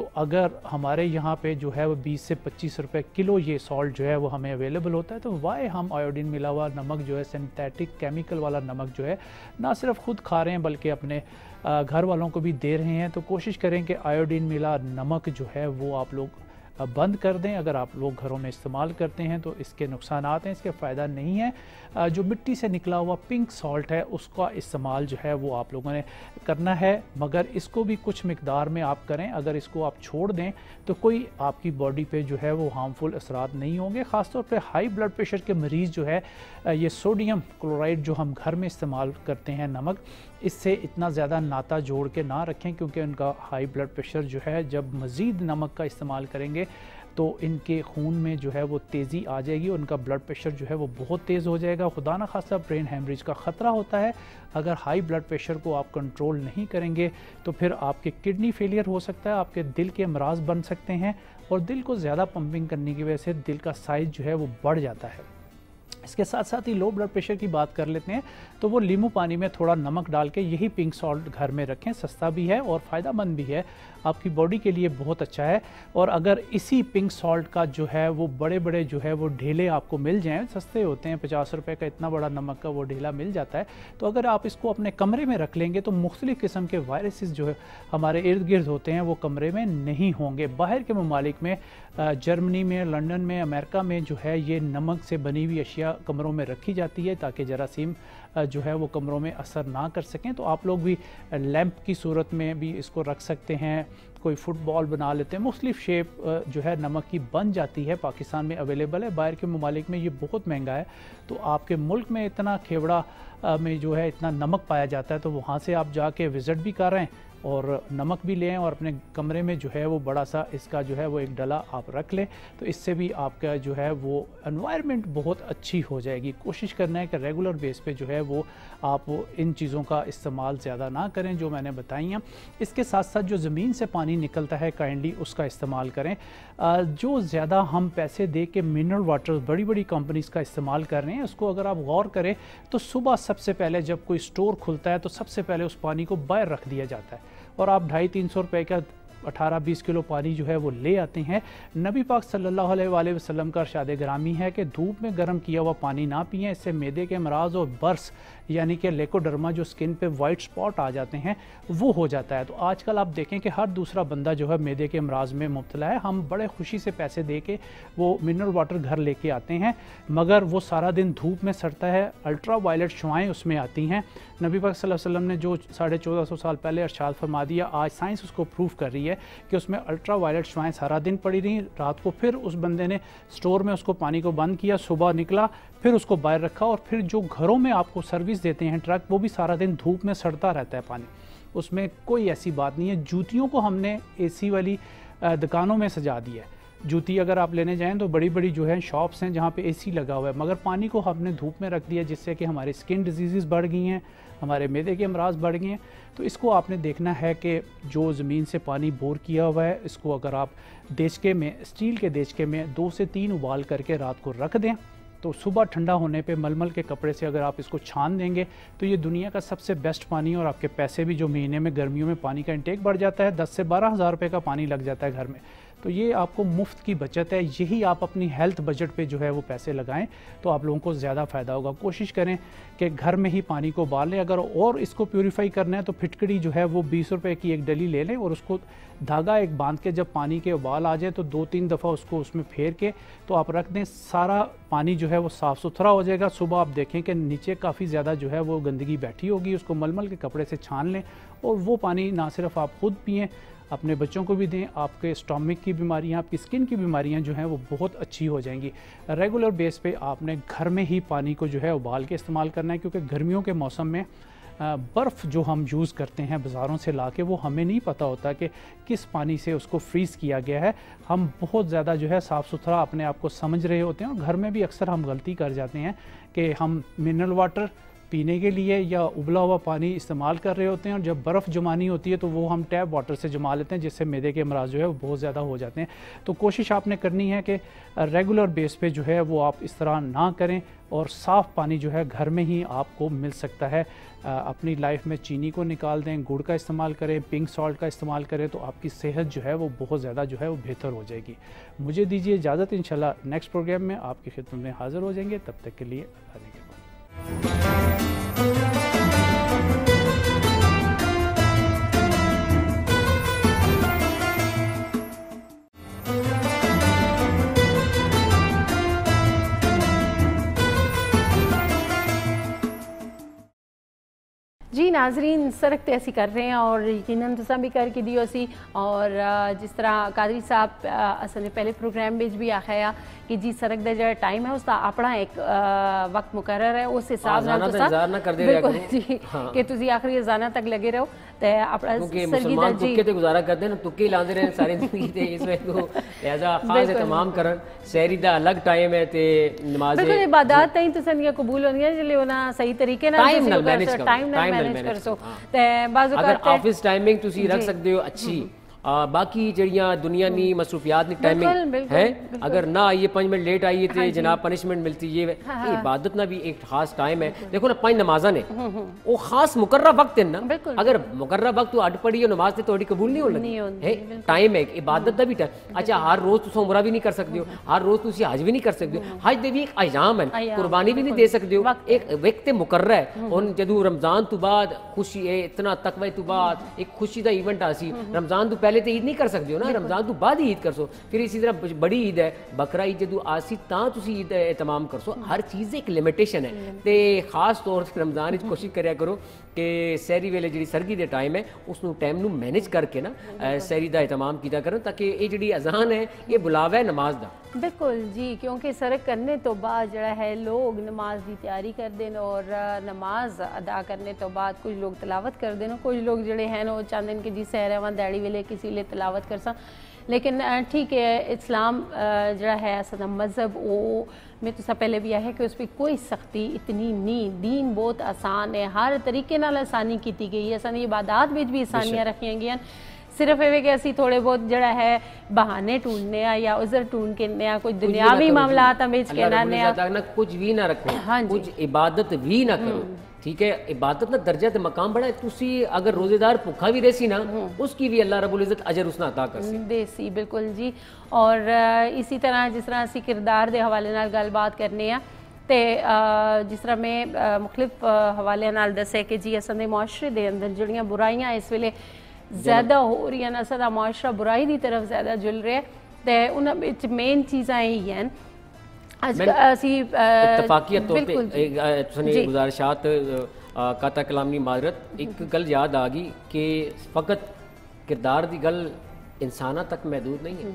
تو اگر ہمارے یہاں پہ جو ہے وہ 20 سے 25 روپے کلو یہ سالٹ جو ہے وہ ہمیں اویلیبل ہوتا ہے، تو وائی ہم آیوڈین ملا ہوا نمک جو ہے سنتھیٹک کیمیکل والا نمک جو ہے نہ صرف خود کھا رہے ہیں بلکہ اپنے گھر والوں کو بھی دے رہے ہیں۔ تو کوشش کریں کہ آیوڈین ملا نمک جو ہے وہ آپ لوگ بند کر دیں۔ اگر آپ لوگ گھروں میں استعمال کرتے ہیں تو اس کے نقصانات ہیں، اس کے فائدہ نہیں ہے۔ جو مٹی سے نکلا ہوا پنک سالٹ ہے اس کا استعمال جو ہے وہ آپ لوگوں نے کرنا ہے، مگر اس کو بھی کچھ مقدار میں آپ کریں۔ اگر اس کو آپ چھوڑ دیں تو کوئی آپ کی باڈی پہ جو ہے وہ ہارمفل اثرات نہیں ہوں گے۔ خاص طور پہ ہائی بلڈ پریشر کے مریض جو ہے یہ سوڈیم کلورائڈ جو ہم گھر میں استعمال کرتے ہیں نمک، اس سے اتنا زیادہ ناتا جوڑ کے نہ رکھیں، کیونکہ ان کا ہائی بلڈ پریشر جو ہے جب مزید نمک کا استعمال کریں گے تو ان کے خون میں جو ہے وہ تیزی آ جائے گی، ان کا بلڈ پریشر جو ہے وہ بہت تیز ہو جائے گا، خدا نہ خواستہ برین ہیمریج کا خطرہ ہوتا ہے۔ اگر ہائی بلڈ پریشر کو آپ کنٹرول نہیں کریں گے تو پھر آپ کے کڈنی فیلئر ہو سکتا ہے، آپ کے دل کے امراض بن سکتے ہیں، اور دل کو زیادہ پمپنگ کرنے کی وجہ سے دل کا سائز جو ہے وہ بڑھ جاتا ہے۔ اس کے ساتھ ساتھ ہی لو بلڈ پریشر کی بات کر لیتے ہیں، تو وہ لیمو پانی میں تھوڑا نمک ڈال کے یہی پنک سالٹ گھر میں رکھیں، سستا بھی ہے اور فائدہ مند بھی ہے، آپ کی باڈی کے لیے بہت اچھا ہے۔ اور اگر اسی پنک سالٹ کا جو ہے وہ بڑے بڑے جو ہے وہ ڈھیلے آپ کو مل جائیں، سستے ہوتے ہیں، 50 روپے کا اتنا بڑا نمک کا وہ ڈھیلا مل جاتا ہے، تو اگر آپ اس کو اپنے کمرے میں رکھ لیں گے تو مختلف قسم کے وائرسز جو ہے ہمارے ارد گرد ہوتے ہیں وہ کمرے میں نہیں ہوں گے۔ باہر کے ممالک میں، جرمنی میں، لنڈن میں، امریکہ میں جو ہے یہ نمک سے بنی ہوئی اشیاء کمروں میں رکھی جاتی ہے تاکہ جراثیم جو ہے وہ کمروں میں اثر نہ کر سکیں۔ تو آپ لوگ بھی لیمپ کی صورت میں بھی اس کو رکھ سکتے ہیں، کوئی فٹ بال بنا لیتے ہیں، مختلف شیپ جو ہے نمک کی بن جاتی ہے، پاکستان میں اویلیبل ہے، باہر کے ممالک میں یہ بہت مہنگا ہے۔ تو آپ کے ملک میں اتنا کھیوڑا میں جو ہے اتنا نمک پایا جاتا ہے، تو وہاں سے آپ جا کے وزٹ بھی کر رہے ہیں اور نمک بھی لیں، اور اپنے کمرے میں جو ہے وہ بڑا سا اس کا جو ہے وہ ایک ڈلا آپ رکھ لیں، تو اس سے بھی آپ کا جو ہے وہ انوائرمنٹ بہت اچھی ہو جائے گی۔ کوشش کرنا ہے کہ ریگولر بیس پہ جو ہے وہ آپ ان چیزوں کا استعمال زیادہ نہ کریں جو میں نے بتائی ہیں۔ اس کے ساتھ ساتھ جو زمین سے پانی نکلتا ہے کائنڈلی اس کا استعمال کریں۔ جو زیادہ ہم پیسے دے کے منرل واٹر بڑی بڑی کمپنیز کا استعمال کر رہے ہیں، اس کو اگر آپ غور کریں تو صبح سب سے پہلے جب کوئی سٹور کھلتا ہے تو سب سے پہلے اس پانی کو باہر رکھ دیا جاتا ہے، اور آپ 250-300 روپے کا 18-20 کلو پانی جو ہے وہ لے آتے ہیں۔ نبی پاک صلی اللہ علیہ وآلہ وسلم کا ارشاد گرامی ہے کہ دھوپ میں گرم کیا ہوا پانی نہ پئیں، اس سے معدے کے امراض اور برس یعنی کہ لیکوڈرما جو سکن پہ وائٹ سپاٹ آ جاتے ہیں وہ ہو جاتا ہے۔ تو آج کل آپ دیکھیں کہ ہر دوسرا بندہ جو ہے معدے کے امراض میں مبتلا ہے، ہم بڑے خوشی سے پیسے دے کے وہ منرل واٹر گھر لے کے آتے ہیں، مگر وہ سارا دن دھوپ میں سڑتا ہے، الٹرا وائلٹ شعائیں اس میں آتی ہیں۔ نبی پاک صلی اللہ علیہ وسلم نے جو 1450 سال پہلے ارشاد فرما دیا، آج سائنس اس کو پروف کر رہی ہے کہ اس میں الٹرا وائلٹ شعائیں سارا دن پڑی رہیں، رات کو پھر اس بندے نے سٹور میں اس کو پانی کو بند کیا، صبح نکلا پھر اس کو باہر رکھا، اور پھر جو گھروں میں آپ کو سروس دیتے ہیں ٹرک، وہ بھی سارا دن دھوپ میں سڑتا رہتا ہے پانی، اس میں کوئی ایسی بات نہیں ہے۔ جوتیوں کو ہم نے اے سی والی دکانوں میں سجا دیا ہے، جوتی اگر آپ لینے جائیں تو بڑی بڑی جو ہے شاپس ہیں جہاں پہ اے سی لگا ہوا ہے، مگر پانی کو ہم نے دھوپ میں رکھ دیا جس سے کہ ہمارے سکن ڈیزیزز بڑھ گئی ہیں، ہمارے معدے کے امراض بڑھ گئے ہیں۔ تو اس کو آپ نے دیکھنا ہے کہ جو زمین سے پانی بور کیا ہوا ہے اس کو اگر آپ دیچکے میں، اسٹیل کے دیچکے میں 2 سے 3 ابال کر کے رات کو رکھ دیں، تو صبح ٹھنڈا ہونے پہ ململ کے کپڑے سے اگر آپ اس کو چھان دیں گے تو یہ دنیا کا سب سے بیسٹ پانی ہے، اور آپ کے پیسے بھی جو مہینے میں گرمیوں میں پانی کا انٹیک بڑھ جاتا ہے، 10 سے 12 ہزار روپے کا پانی لگ جاتا ہے گھر میں، تو یہ آپ کو مفت کی بچت ہے۔ یہی آپ اپنی ہیلتھ بجٹ پہ جو ہے وہ پیسے لگائیں تو آپ لوگوں کو زیادہ فائدہ ہوگا۔ کوشش کریں کہ گھر میں ہی پانی کو ابال لیں، اگر اور اس کو پیوریفائی کرنا ہے تو پھٹکڑی جو ہے وہ 20 روپے کی ایک ڈلی لے لیں، اور اس کو دھاگا ایک باندھ کے جب پانی کے ابال آ جائے تو 2-3 دفعہ اس کو اس میں پھیر کے تو آپ رکھ دیں، سارا پانی جو ہے وہ صاف ستھرا ہو جائے گا۔ صبح آپ دیکھیں کہ نیچے کافی زیادہ جو ہے وہ گندگی بیٹھی ہوگی، اس کو ململ کے کپڑے سے چھان لیں، اور وہ پانی نہ صرف آپ خود پئیں، اپنے بچوں کو بھی دیں، آپ کے اسٹامک کی بیماریاں، آپ کی سکن کی بیماریاں جو ہیں وہ بہت اچھی ہو جائیں گی۔ ریگولر بیس پہ آپ نے گھر میں ہی پانی کو جو ہے ابال کے استعمال کرنا ہے، کیونکہ گرمیوں کے موسم میں برف جو ہم یوز کرتے ہیں بازاروں سے لا کے، وہ ہمیں نہیں پتہ ہوتا کہ کس پانی سے اس کو فریز کیا گیا ہے۔ ہم بہت زیادہ جو ہے صاف ستھرا اپنے آپ کو سمجھ رہے ہوتے ہیں، اور گھر میں بھی اکثر ہم غلطی کر جاتے ہیں کہ ہم منرل واٹر پینے کے لیے یا ابلا ہوا پانی استعمال کر رہے ہوتے ہیں، اور جب برف جمانی ہوتی ہے تو وہ ہم ٹیپ واٹر سے جما لیتے ہیں، جس سے معدے کے امراض جو ہے وہ بہت زیادہ ہو جاتے ہیں۔ تو کوشش آپ نے کرنی ہے کہ ریگولر بیس پہ جو ہے وہ آپ اس طرح نہ کریں، اور صاف پانی جو ہے گھر میں ہی آپ کو مل سکتا ہے۔ اپنی لائف میں چینی کو نکال دیں، گڑ کا استعمال کریں، پنک سالٹ کا استعمال کریں، تو آپ کی صحت جو ہے وہ بہت زیادہ جو ہے وہ بہتر ہو جائے گی۔ مجھے دیجیے اجازت، انشاءاللہ نیکسٹ پروگرام میں آپ کی خدمت میں حاضر ہو جائیں گے، تب تک کے لیے اللہ نگہبان۔ جی ناظرین، سرکتے ایسی کر رہے ہیں اور یقیناً تساں بھی کر کے دیو سی، اور جس طرح قادری صاحب اصل پہلے پروگرام میں بھی آخیا کہ جی سرک دا جڑا ٹائم ہے اس کا اپنا ایک وقت مقرر ہے، اس حساب بالکل جی کہ تسی آخری اذانہ تک لگے رہو تے اپنا مسلمان تکے تے گزارا کرتے ہیں، تکے لاندے رہے ساری زندگی تے، اس وقت کو لہذا خاص اہتمام کرن، سحری دا الگ ٹائم ہے تے نماز بالکل عبادات تئیں تساں دی قبول ہوندیاں جلے انہاں صحیح طریقے نال ٹائم نال مینیج کرسو تے بعض اوقات اگر آفس ٹائمنگ تسی رکھ سکتے ہو اچھی، باقی جڑیاں دنیا نی مصروفیات نی ٹائمنگ ہے، اگر نہ آئیے 5 منٹ لیٹ آئیے تو جناب پنشمنٹ ملتی، یہ عبادت نہ بھی ایک خاص ٹائم ہے۔ دیکھو نا 5 نمازاں نے وہ خاص مقررہ وقت ہے نا، اگر مقررہ وقت تو اڈ پڑھی ہو نماز تے تھوڑی قبول نہیں ہو لگی، ٹائم ہے عبادت دا بھی ٹائم۔ اچھا ہر روز تساں عمرہ بھی نہیں کر سکتے ہو، ہر روز تسی حج بھی نہیں کر سکتے ہو، حج دے بھی ایک ایام ہے، قربانی بھی نہیں دے سکتے ہو، ایک وقت مقررہ ہے۔ اور جدوں رمضان تو بعد خوشی ہے، اتنا تقوی تو بعد ایک خوشی دا ایونٹ آسی، رمضان تو پہلے تو عید نہیں کر سکتے نا، رمضان تو بعد ہی عید کرسو، پھر اسی طرح بڑی عید ہے بقرہ عید جدو آسی تاں تسی عید اہتمام کرسو، ہر چیز ایک لمیٹیشن ہے۔ تے خاص طور سے رمضان وچ کوشش کریا کرو کہ سحری ویلے جڑی سرگی دے ٹائم ہے اس نو ٹائم نو مینیج کر کے نا سحری دا اہتمام کیتا کرن، تاکہ یہ جڑی اذان ہے یہ بلاوا ہے نماز دا۔ بالکل جی، کیونکہ سرک کرنے تو بعد جڑا ہے لوگ نماز دی تیاری کر دیں، اور نماز ادا کرنے تو بعد کچھ لوگ تلاوت کر دیں، کچھ لوگ جڑے ہیں وہ چاہتے ہیں کہ جی سحر ہے دیہڑی ویلے کسی لیے تلاوت کر سا، لیکن ٹھیک ہے اسلام جڑا ہے اصل مذہب وہ میں تو سب پہلے بھی ہے کہ اس پہ کوئی سختی اتنی نہیں، دین بہت آسان ہے، ہر طریقے نال آسانی کیتی گئی ہے، اساں عبادات وچ بھی آسانیاں رکھیاں گئی ہیں، صرف یہ کہ اسی تھوڑے بہت جڑا ہے بہانے ٹونڈنے یا عذر ٹونڈ کے نیا کوئی دنیاوی معاملات بیچ کے نہ کچھ بھی نہ رکھو، کچھ عبادت بھی نہ کرو، ٹھیک ہے؟ عبادت نہ درجہ تے مقام بڑا ہے، تسی اگر روزے دار بھوکا بھی رہسی نا اس کی بھی اللہ رب العزت اجر اس نے عطا کرسی دیسی۔ بالکل جی، اور اسی طرح جس طرح اسی کردار دے حوالے نال گل بات کرنے ہیں تے جس طرح میں مختلف حوالے نال دسے کہ جی اصل دے معاشرے دے اندر جڑیاں برائیاں اس ویلے زیادہ ہو رہی ہیں، اصل معاشرہ برائی دی طرف زیادہ جل رہا ہے، تے انہاں وچ مین چیزاں یہی ہیں اتفاقیت طور پہ گزارشات قاطع کلامی معذرت، ایک گل یاد آ گئی کہ فقط کردار دی گل انسانہ تک محدود نہیں ہے،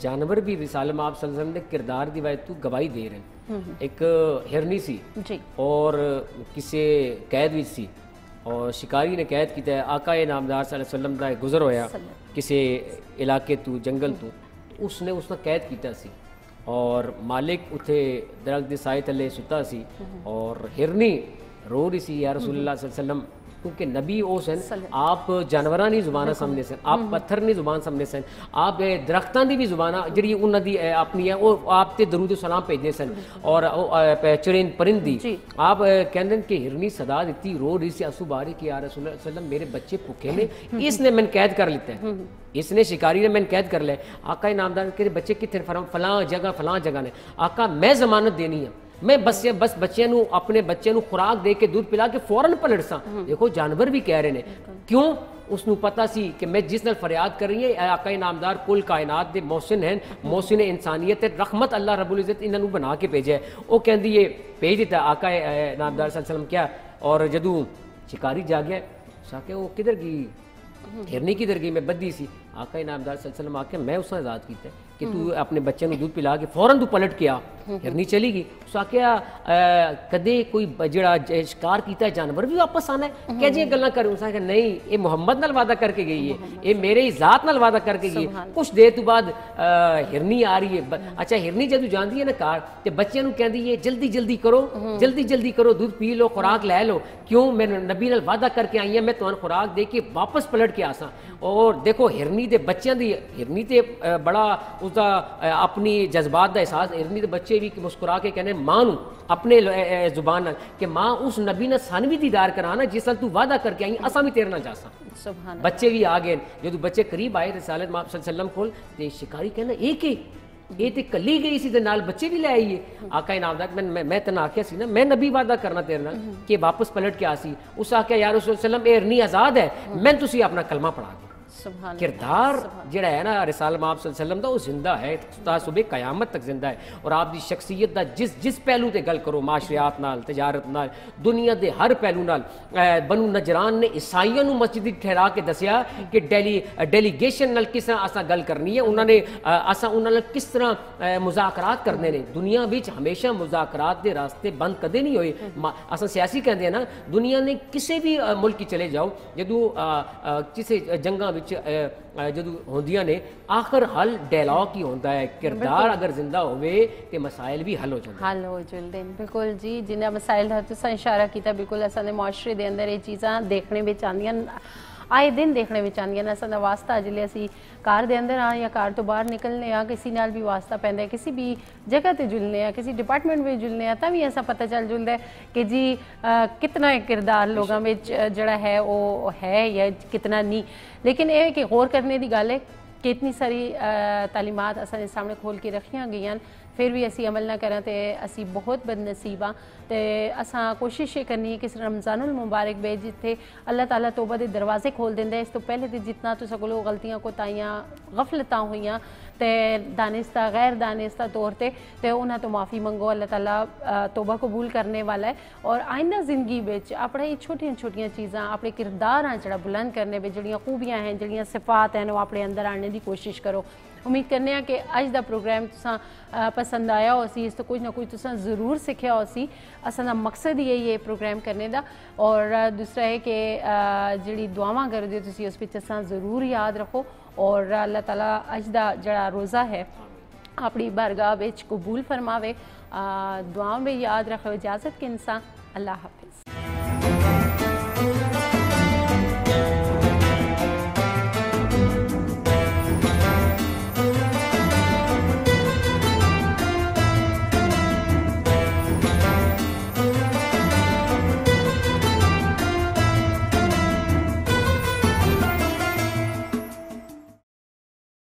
جانور بھی رسالہ آپ صلی اللہ علیہ وسلم نے کردار دی وجہ تو گواہی دے رہے ہیں۔ ایک ہرنی سی اور کسی قید وچ سی، اور شکاری نے قید کیتا ہے، آقا نامدار صلی اللہ علیہ وسلم دا گزر ہویا کسی علاقے تو جنگل تو، اس نے قید کیتا سی، اور مالک اتھے درخت دے سائے تھلے ستا سی، اور ہرنی رو رہی سی یا رسول اللہ صلی اللہ علیہ وسلم، کیونکہ نبی او سن، آپ جانوراں دی زبان سمجھنے سن، آپ پتھر دی زبان سمجھنے سن، آپ درختاں دی بھی زبان جڑی انہاں دی اپنی ہے وہ آپ تے درود و سلام بھیجنے سن، اور چرند پرند دی آپ کہندے کہ ہرنی صدا دیتی رو رہی سی آنسو بارے کہ یا رسول اللہ صلی اللہ علیہ وسلم میرے بچے بھوکے نے، اس نے میں قید کر لیتا ہے، اس نے شکاری نے میں قید کر لیا، آقا نامدار کہ بچے کتنے فلاں جگہ نے، آقا میں ضمانت دینی ہے، میں بس بچے نو اپنے بچے نو خوراک دے کے دودھ پلا کے فوراً پلٹ سا۔ دیکھو جانور بھی کہہ رہے ہیں، کیوں؟ اس نو پتا سی کہ میں جس نال فریاد کر رہی ہے آقا نامدار کل کائنات دے محسن ہیں، محسن انسانیت رحمت اللہ رب العزت انہاں نو بنا کے بھیجا ہے، وہ کہندی ہے بھیج دیتا آقا نامدار صلی اللہ علیہ وسلم کیا، اور جدوں شکاری جاگیا سا کہ وہ کدھر گئی ہرنی کدھر گئی، میں بدھی سی، آقا انعامدار صلی اللہ علیہ وسلم آ کے میں اس نے آزاد کیتا ہے کہ تو اپنے بچے نو دودھ پلا کے فوراً تو پلٹ کے آ ہرنی چلی گئی اس آخیا کدے کوئی جڑا شکار کیتا ہے جانور بھی واپس آنا ہے کہ جی گلاں کروں اس آخیا نہیں یہ محمد نال وعدہ کر کے گئی ہے یہ میرے ذات نال وعدہ کر کے گئی ہے کچھ دیر تو بعد ہرنی آ رہی ہے اچھا ہرنی جدو جاندی ہے نا کار تے بچے نو کہندی ہے جلدی جلدی کرو دودھ پی لو خوراک لے لو کیوں میں نبی نال وعدہ کر کے آئی ہوں میں تمہیں خوراک دے کے واپس پلٹ کے آساں اور دیکھو ہرنی دے بچیاں دی ہرنی تے بڑا اس دا اپنی جذبات دا احساس ہرنی دے بچے بھی مسکرا کے کہنے ماں نو اپنے زبان کہ ماں اس نبی نے سن بھی دیدار کرانا جس نال تو وعدہ کر کے آئی اساں بھی تیرے نال جاساں بچے بھی آ گئے جدو بچے قریب آئے رسالت ماں صلی اللہ علیہ وسلم کول تے شکاری کہنا ایک یہ تے کلی گئی سی تے نال بچے بھی لے آئیے آقا انعامدار میں تنا آخیا سی نا میں نبی وعدہ کرنا تیرے نال کہ واپس پلٹ کے آسی اس آخیا یا رسول اللہ علیہ وسلم اے ہرنی آزاد ہے میں تسی اپنا کلمہ پڑھا دیں کردار جڑا ہے نا رسالہ مآب صلی اللہ علیہ وسلم دا وہ زندہ ہے تا صبح قیامت تک زندہ ہے اور آپ دی شخصیت دا جس پہلو تے گل کرو معاشریات نال تجارت نال دنیا دے ہر پہلو نال بنو نجران نے عیسائیوں نو مسجد ٹھہرا کے دسیا کہ ڈیلیگیشن نال کس طرح اساں گل کرنی ہے انہوں نے اساں انہاں نال کس طرح مذاکرات کرنے نے دنیا وچ ہمیشہ مذاکرات دے راستے بند کدے نہیں ہوئے اساں سیاسی کہندے ہیں نا دنیا نے کسے بھی ملک کی چلے جاؤ جدو کسے جنگاں جدو ہوندیاں نے آخر حل ڈائلاگ ہی ہوندا ہے کردار اگر زندہ ہوئے تے مسائل بھی حل ہو جاندے ہیں بالکل جی جنہ مسائل تساں اشارہ کیتا بالکل اساں دے معاشرے دے اندر یہ چیزاں دیکھنے وچ آندیاں آئے دن دیکھنے وچ آندیاں اساں دا واسطہ جلے اسی کار دے اندر آ یا کار تو باہر نکلنے آ کسی نال بھی واسطہ پیندا ہے کسی بھی جگہ تے جلنے آ کسی ڈپارٹمنٹ وچ جلنے آ تاں بھی ایسا پتہ چل جلدا ہے کہ جی کتنا کردار لوگاں وچ جڑا ہے وہ ہے یا کتنا نہیں لیکن یہ کہ غور کرنے دی گل ہے کہ اتنی ساری تعلیمات اساں سامنے کھول کے رکھیاں گئیاں پھر بھی اسی عمل نہ کریں تے اسی بہت بد نصیب ہاں تے اساں کوشش یہ کرنی ہے کہ رمضان المبارک بے جتھے اللہ تعالیٰ توبہ دے دروازے کھول دیندا ہے اس تو پہلے تے جتنا تو سکولو غلطیاں کوتاہیاں غفلتاں ہوئیاں تے دانستہ غیر دانستہ طور تے انہاں تو معافی منگو اللہ تعالیٰ توبہ قبول کرنے والا ہے اور آئندہ زندگی بچ اپنے چھوٹیاں چھوٹیاں چیزاں اپنے کردار ہیں جڑا بلند کرنے بچ جڑیاں خوبیاں ہیں جڑیاں صفات ہیں وہ اپنے اندر آنے دی کوشش کرو امید کرنے ہیں کہ اج دا پروگرام تساں پسند آیا ہو سی اس تو کچھ نہ کچھ تساں ضرور سکھیا ہو سی اساں دا مقصد یہی ہے پروگرام کرنے دا اور دوسرا ہے کہ جڑی دعاواں کر دیو تسی اس وچ تساں ضرور یاد رکھو اور اللہ تعالیٰ اج دا جڑا روزہ ہے اپنی بارگاہ وچ قبول فرماوے دعاؤں میں یاد رکھو اجازت کے انسان اللہ حافظ